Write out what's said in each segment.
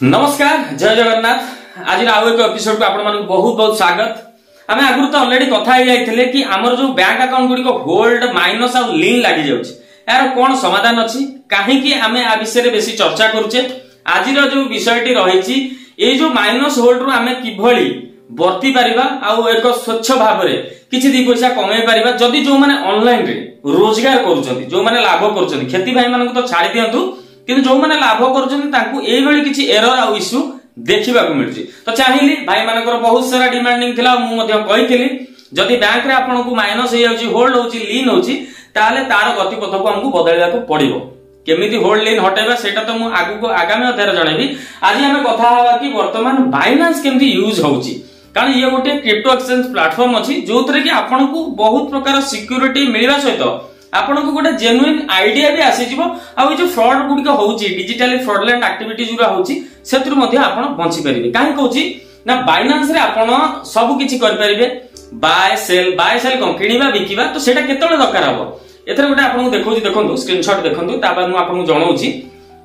नमस्कार जय जगन्नाथ। आज आउ एक एपिसोड को आपण मानक बहुत बहुत स्वागत। आम आगु तो ऑलरेडी कथा ही कि आमर जो बैंक अकाउंट गुडी होल्ड माइनस आउ लीन लागि जाउछ यार कोन समाधान अछि काहे कि आमे आ विषय रे बेसी चर्चा करूचे। आज जो विषयटी रहिछि ए जो माइनस होल्ड रु आमे किभली वर्ती परिबा आउ एक स्वच्छ भाव रे किछि दी पैसा कमाई परिबा जदी जो माने ऑनलाइन रे रोजगार करूचंती जो माने लाभ करूचंती खेती भाई मानक तो छाड़ी दियंतु किंतु जो माने लाभ करूचंती तांकू एई भली किछि एरर आउ इश्यू देखिबा को मिलछि। तो चाहिली भाई मानकर बहुत सारा डिमांडिंग थिला मु मध्य कहिथिली जदी बैंक रे आपन को माइनस हे जाउछि होल्ड होछि लीन होछि ताले तार गतिपथ को हमकु बदलैला को पड़िबो। केमिति होल्ड लीन हटेबा सेटा तो मु आगु को आगामी अध्याय जणेबी। आज हमें कथा हवा कि वर्तमान बाइनांस केमिति यूज होउछि कारण ये गोटे क्रिप्टो एक्सचेंज प्लेटफॉर्म अछि जोतरे कि आपन को बहुत प्रकार सिक्योरिटी मिलबा सहित आपन को गोटे जेन्युइन आईडिया भी आसी जिवो आ जो फ्रॉड गुडी को होउछि डिजिटली फ्रॉडलेंट एक्टिविटी जुरा होउछि सेत्रु मध्ये आपन बंची परिबे। काहे कहउछि ना बाइनांस रे आपन सब किछि कर परिबे बाय सेल कोन किनिबा बिकिबा तो सेटा केतले दरकार हबो एथरे गोटे आपन को देखौछि देखंतु स्क्रीनशॉट देखंतु ता बाद मु आपन को जणाउछि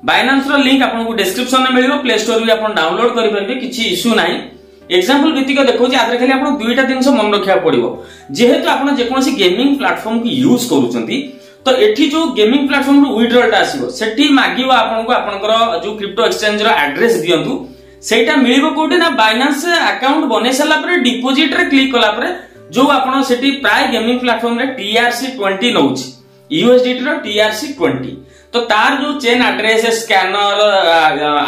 बाइनांस रो लिंक आपन को डिस्क्रिप्शन में मिलिबो प्ले स्टोर भी आपन डाउनलोड करि परिबे किछि इश्यू नाही। एग्जांपल भित्तिक देखौछि आदरे खाली आपन दुईटा जिंस मन रखिया पड़िबो जेहेतु आपन जे कोनसी गेमिंग प्लेटफॉर्म को यूज करूचंती तो एठी जो गेमिंग प्लेटफॉर्म रो विड्रॉल टा आसीबो सेठी मागिबो आपन को आपनकर जो क्रिप्टो एक्सचेंज रो एड्रेस दियंतु सेटा मिलिबो कोठी ना बाइनांस अकाउंट बने सला पर डिपॉजिट रे क्लिक कला पर जो आपन सेठी प्राय गेमिंग प्लेटफॉर्म रे TRC20 नउछि USDT रो TRC20 तो तार जो चेन एड्रेस स्कैनर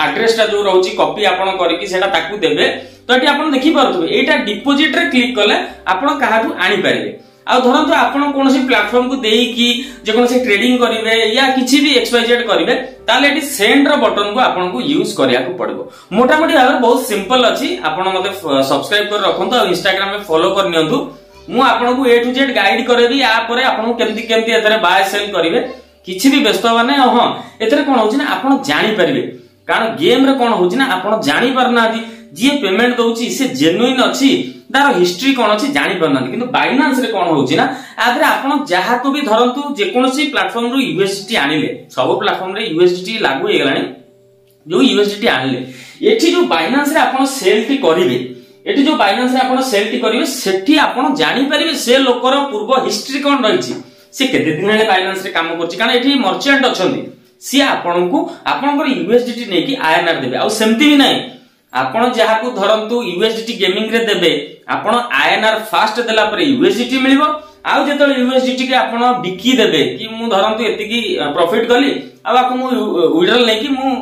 एड्रेस टा जो रहउछि कॉपी आपन करिकि सेटा ताकू देबे तो एठी आपन देखि परथबे एटा डिपॉजिट रे क्लिक कले आपन काहाकू आनी परिबे। आ धरंतु आपन कोनोसी प्लेटफॉर्म को देई कि जे कोनोसी ट्रेडिंग करिवे या किछि भी XYZ करिवे ताले एठी सेंड रो बटन को आपन को यूज करिया को पड़िबो। मोटा मोटी भाबे बहुत सिंपल अछि आपन मते सब्सक्राइब कर रखंतु आ इंस्टाग्राम में फॉलो कर नियंतु मु आपन को A to Z गाइड करेबी आ परे आपन को केमति केमति एथरे बाय सेल करिवे किछि भी व्यस्त माने हां एथरे कोन होछि ना आपन जानि परिबे कारण गेम रे कोन होछि ना आपन जानि परनादी जे पेमेंट दउछि से जेन्युइन अछि तार हिस्ट्री कोन अछि जानि परनादी किंतु बाइनांस रे कोन होछि ना आदरे आपन जहा को भी धरंतु जे कोनसी प्लेटफॉर्म रो USDT आनिले सब प्लेटफॉर्म रे USDT लागू हे गलानी जो USDT आनिले एठी जो बाइनांस रे आपन सेल टी करिवे एठी जो बाइनांस रे आपन सेल टी करिवे सेठी आपन जानि परिबे से लोकर पूर्व हिस्ट्री कोन रहिछि से केते दिन हेले बाइनांस रे काम करछि कारण एठी मर्चेंट अछंती सी आपन को आपनकर USDT नै कि INR देबे आ सेमति भी नै आपण जहा को धरंतु USDT गेमिंग रे देबे आपण INR फास्ट देला पर USDT मिलिबो आ जेतले USDT के आपण बिकी देबे कि मु धरंतु एति की प्रॉफिट कली आ बाकू मु विड्रॉल नै कि मु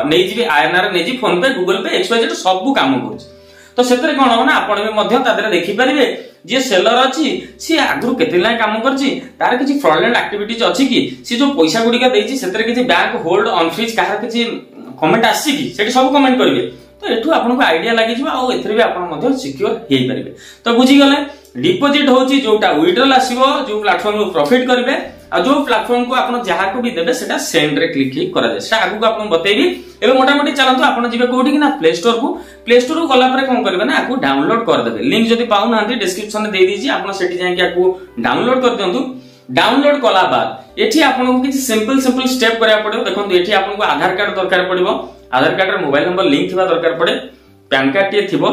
नै जिबे INR नै जि फोन पे गूगल पे XYZ सब काम करछ तो सेतरे कोन हो ना आपण भी मध्य तादरे देखि परिबे जे सेलर अछि सी आगु केते लाय काम करछि तार किछि फ्रॉडलेंट एक्टिविटीज अछि कि सी जो पैसा गुडी का देछि सेतरे किछि बैंक होल्ड ऑन फ्रीज काहा किछि कमेंट आछि कि सेठी सब कमेंट करिवे तो एठू आपन को आईडिया लागि जिवो आ एथरे भी आपन मध्य सिक्योर हेइ परिबे। तो बुझी गले डिपॉजिट होछि जोटा विड्रॉल आसीबो जो प्लेटफॉर्म को प्रॉफिट करिवे आ जो प्लेटफॉर्म को आपन जहा को भी देबे सेटा सेंड रे क्लिक करा जाय सेटा आगु को आपन बतेबी। एबे मोटा मोटी चलंतु आपन जिबे कोठी कि ना प्ले स्टोर को गला पर कोन करबे ना आकु डाउनलोड कर देबे लिंक जदी पाउ नांती डिस्क्रिप्शन में दे दीजी आपन सेठी जाय कि आकु डाउनलोड कर दियंतु। डाउनलोड कला बाद एठी आपन को किछि सिंपल स्टेप करिया पड़िबो। देखंतु एठी आपन को आधार कार्ड दरकार पड़िबो आधार कार्ड रे मोबाइल नंबर लिंक थिबा दरकार पड़े पैन कार्ड टे थिबो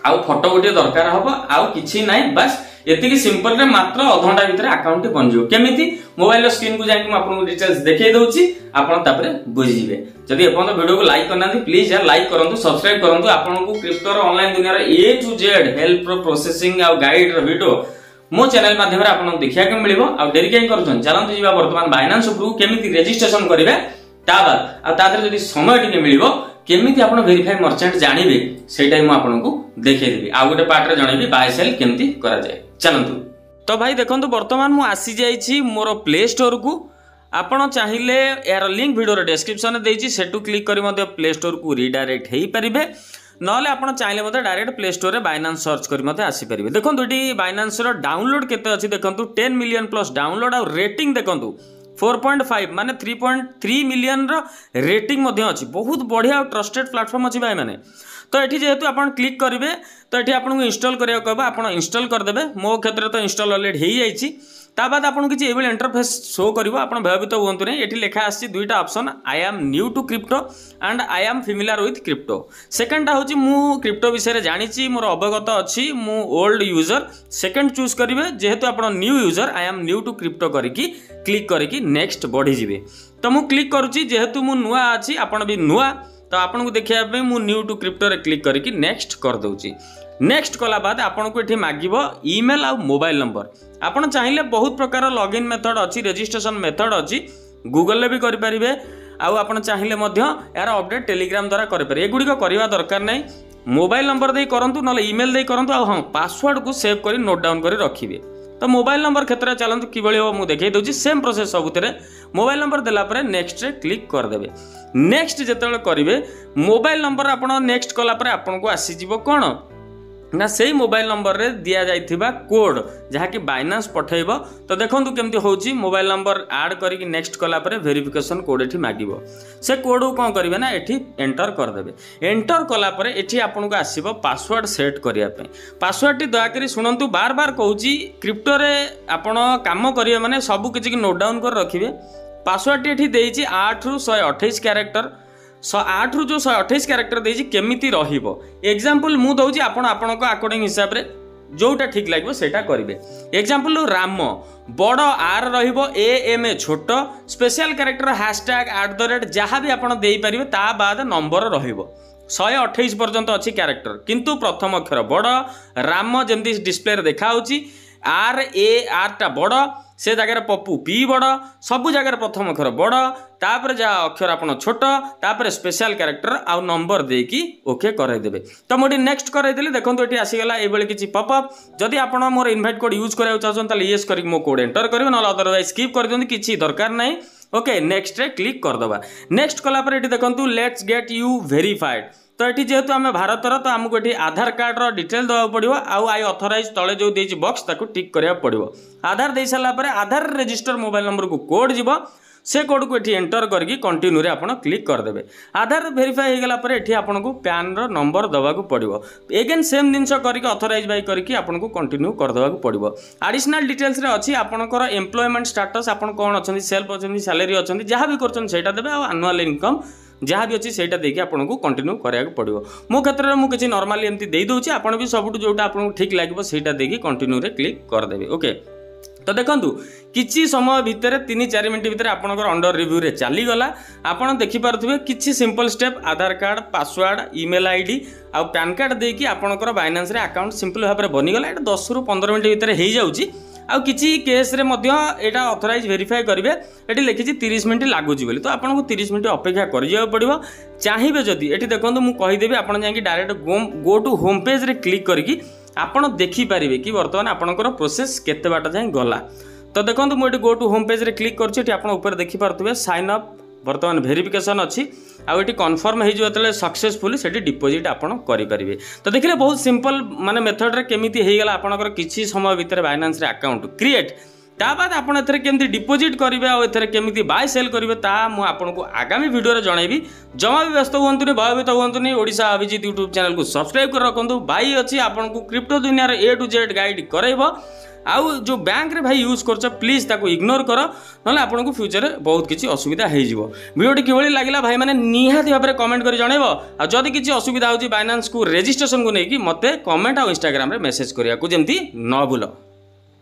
आ फोटो गोटे दरकार हबो आ किछि नै बस एतिकी सिंपल रे मात्र आधा घंटा भीतर अकाउंट बन जिवो। केमिति मोबाइल स्क्रीन को जाय कि आपन को डिटेल्स देखै दउची आपन तापरे बुझि जिवे। जदी अपन वीडियो को लाइक करनांती प्लीज यार लाइक करंतु सब्सक्राइब करंतु आपन को क्रिप्टो रो ऑनलाइन दुनिया रे A to Z help processing a guide रो वीडियो मो चैनल माध्यम रे आपन देखिया के मिलिबो। आ डेरी काई करछन चलंतु जिबा वर्तमान बाइनांस उपरु केमिति रजिस्ट्रेशन करिवे ता बाद आ तादरे जदी समय टिके मिलिबो केमिति आपण वेरीफाई मर्चेंट जानिबे सेटा ही मु आपन को देखै देबी आ गोटे पार्ट रे जणैबी बाय सेल केमिति करा जाय। चलंतु तो भाई देखंतु वर्तमान मु आसी जाईछि मोर प्ले स्टोर को आपण चाहिले यार लिंक वीडियो रे डिस्क्रिप्शन में देछि सेटू क्लिक करी मते प्ले स्टोर को रीडायरेक्ट हेई परिबे नले आपण चाहिले मते डायरेक्ट प्ले स्टोर रे बाइनांस सर्च करी मते आसी परिबे। देखंतु एटी बाइनांस रो डाउनलोड केते अछि देखंतु 10 मिलियन प्लस डाउनलोड आ रेटिंग देखंतु 4.5 माने 3.3 मिलियन रो रेटिंग मध्ये अछि बहुत बढ़िया और ट्रस्टेड प्लेटफॉर्म अछि भाई माने। तो एठी जेहेतु आपण क्लिक करिवे तो एठी आपण को इंस्टॉल करिया कहबा आपण इंस्टॉल कर देबे। मो क्षेत्र तो इंस्टॉल ऑलरेडी हेई जाईछि ता बाद आपको किसी ये इंटरफेस शो करिवो आपण भयभीत हुंतु नहीं एठी लिखा आछि दुईटा option I am new to crypto and I am familiar with crypto सेकंडटा होची मु क्रिप्टो विषय रे जानिछि मोर अवगत अछि मु ओल्ड यूजर सेकंड चूज करिवे जेहेतु आपण new user I am new to crypto करिकी क्लिक करिकी नेक्स्ट बढ़ी जिवे तो मु क्लिक करूची जेहेतु मु नुआ अछि आपण भी नुआ तो आपन को देखिया पे मु न्यू टू क्रिप्टो रे क्लिक करिकी नेक्स्ट कर दउची नेक्स्ट कला बाद आपन को एठी मागिबो ईमेल आ मोबाइल नंबर आपन चाहिए बहुत प्रकार लॉगिन मेथड अच्छी रजिस्ट्रेशन मेथड अच्छी गूगल भी करि परिबे आउ आपन चाहिए मध्य यार अपडेट टेलीग्राम द्वारा करि परिबे एगुडी को करबा दरकार नै मोबाइल नंबर दे करंतु न ईमेल दे करंतु आ हां पासवर्ड को सेव करी नोट डाउन करी रखिबे तो मोबाइल नंबर क्षेत्र चलतु किभଳି हो मु देखै दउची सेम प्रोसेस सबुतरे मोबाइल नंबर देला परे नेक्स्ट रे क्लिक कर देबे नेक्स्ट जेतले करिवे मोबाइल नंबर आपन नेक्स्ट कला परे आपन को आसी जिवो कोन ना से मोबाइल नंबर रे दिया जाइथिबा कोड जहा कि बाइनांस पठेइबो तो देखंतु केमती होची मोबाइल नंबर ऐड करिक नेक्स्ट कला परे वेरिफिकेशन कोड एठी मागिबो से कोड को कोन करिवे ना एठी एंटर कर देबे एंटर कला परे एठी आपन को आसीबो पासवर्ड सेट करिया पे पासवर्ड टी दया करी सुनंतु बार बार कहूची क्रिप्टो रे आपन काम करिवे माने सब किछि की नोट डाउन कर रखिबे पासवर्ड टी एठी देइची 8 रु 128 कैरेक्टर 8 रु जो 128 कैरेक्टर देइची केमिति रहिबो एग्जांपल मु दउची आपण आपनको अकॉर्डिंग हिसाब रे जोटा ठीक लागबो सेटा करिवे एग्जांपल राम बड़ आर रहिबो ए एम ए छोट स्पेशल कैरेक्टर #@ जहाँ भी आपण देई परिबे ता बाद नंबर रहिबो 128 पर्यंत अच्छी कैरेक्टर किंतु प्रथम अक्षर बड़ राम जेमती डिस्प्ले रे देखा होची आर ए आर टा बड़ से जगह पप्पू पी बड़ सब जगह प्रथम अक्षर बड़ तापर जा अक्षर आपण छोट तापर स्पेशल कैरेक्टर आउ नंबर देकी ओके कराई देबे तो मोटी नेक्स्ट कराई देले देखंतु एठी आसी गेला ए बेले किछि पॉपअप जदि आपण मोर इनवाइट कोड यूज करियो चाहछन ताले यस करिक मो कोड एंटर करियो न अदरवाइज स्किप कर दियंती किछि दरकार नै ओके नेक्स्ट रे क्लिक कर दबा नेक्स्ट कला पर एठी देखंतु लेट्स गेट यू वेरीफाइड तो ये जेहेतु आम भारतर तो आमको ये आधार कार्ड रो डिटेल देवा पड़ो आउ आई ऑथराइज तले जो देछि बॉक्स ताको टिक करिया पड़ो आधार दे सारा पर आधार रजिस्टर मोबाइल नंबर को कोड जीव से कोड को ये एंटर करके कंटिन्यू रे आपण क्लिक कर देबे आधार वेरीफाई हो गला पर एठी आपनको पैन रो नंबर दवा को पड़ो एगेन सेम जिनस करके ऑथराइज बाय करके आपनको कंटिन्यू कर देवा को पड़ो एडिशनल डिटेल्स रे अछि आपनकर एम्प्लॉयमेंट स्टेटस आपण कोन अछंती सेल्फ अछंती सैलरी अछंती जहाँ भी करछन सेटा देबे आ एनुअल इनकम जहाँ भी अच्छी सेटा देखिए आपको कंटिन्यू कराया पड़ो मो क्षेत्र में मुझे नॉर्मली एमती दे दूची आपन भी सबुठ जोटा आपको ठीक लगे सेटा देखिए कंटिन्यू रे क्लिक करदेवे ओके तो देखंतु किछि समय भितर 3-4 मिनट भितर आपनकर अंडर रिव्यू रे चली गला आपन देखि पारथुबे किछि सिंपल स्टेप आधार कार्ड पासवर्ड ईमेल आईडी आ पैन कार्ड देकी आपनकर बाइनांस रे अकाउंट सिंपल भाबरे बनि गला एटा 10 रु 15 मिनट भितर हेई जाउची आ किछि केस रे मध्य एटा ऑथराइज वेरीफाई करिवे एटी लिखिछि 30 मिनिट लागुची बोली तो आपनको 30 मिनिट अपेक्षा करिया पड़िबो चाहिबे जदी एटी देखंतु मु कहि देबी आपण जाकी direct go to home page रे क्लिक करके आपण देखि पारिबे कि वर्तमान आपनकर प्रोसेस केते बाट जाय गला तो देखंतु मु एटी गो टू होम पेज रे क्लिक करछि एटी आपण ऊपर देखि पारथुबे साइन अप वर्तमान वेरिफिकेशन अच्छी आउ कन्फर्म हो सक्सेसफुली से डिपोजिट आपड़ करेंगे तो देखिए बहुत सिंपल माने मेथड रे केमिति हेगला आपनकर किछि समय भितर बाइनांस रे अकाउंट क्रिएट ता बाद आपण एथरे केमिति डिपोजिट करिवे आ एथरे केमिति बाय सेल करिवे ता मु आपनको आगामी वीडियो रे जणाइबी जमा भी व्यस्त हुंतुनी भयभीत हुंतुनी ओडिशा अभिजीत यूट्यूब चैनल को सब्सक्राइब कर रखंतु भाई अछि आपनको क्रिप्टो दुनिया रे ए टू जेड गाइड करैबो आउ जो बैंक रे भाई यूज करछ प्लीज ताको इग्नोर कर नले आपनको फ्यूचर रे बहुत किछि असुविधा हेइ जिवो वीडियोटी किभଳି लागिला भाई माने निहाती भाबरे कमेंट करि जणाइबो आ जदी किछि असुविधा होछि बाइनांस को रजिस्ट्रेशन को नेकी मते कमेंट आ इंस्टाग्राम रे मेसेज करिया को जेमति न भूलो।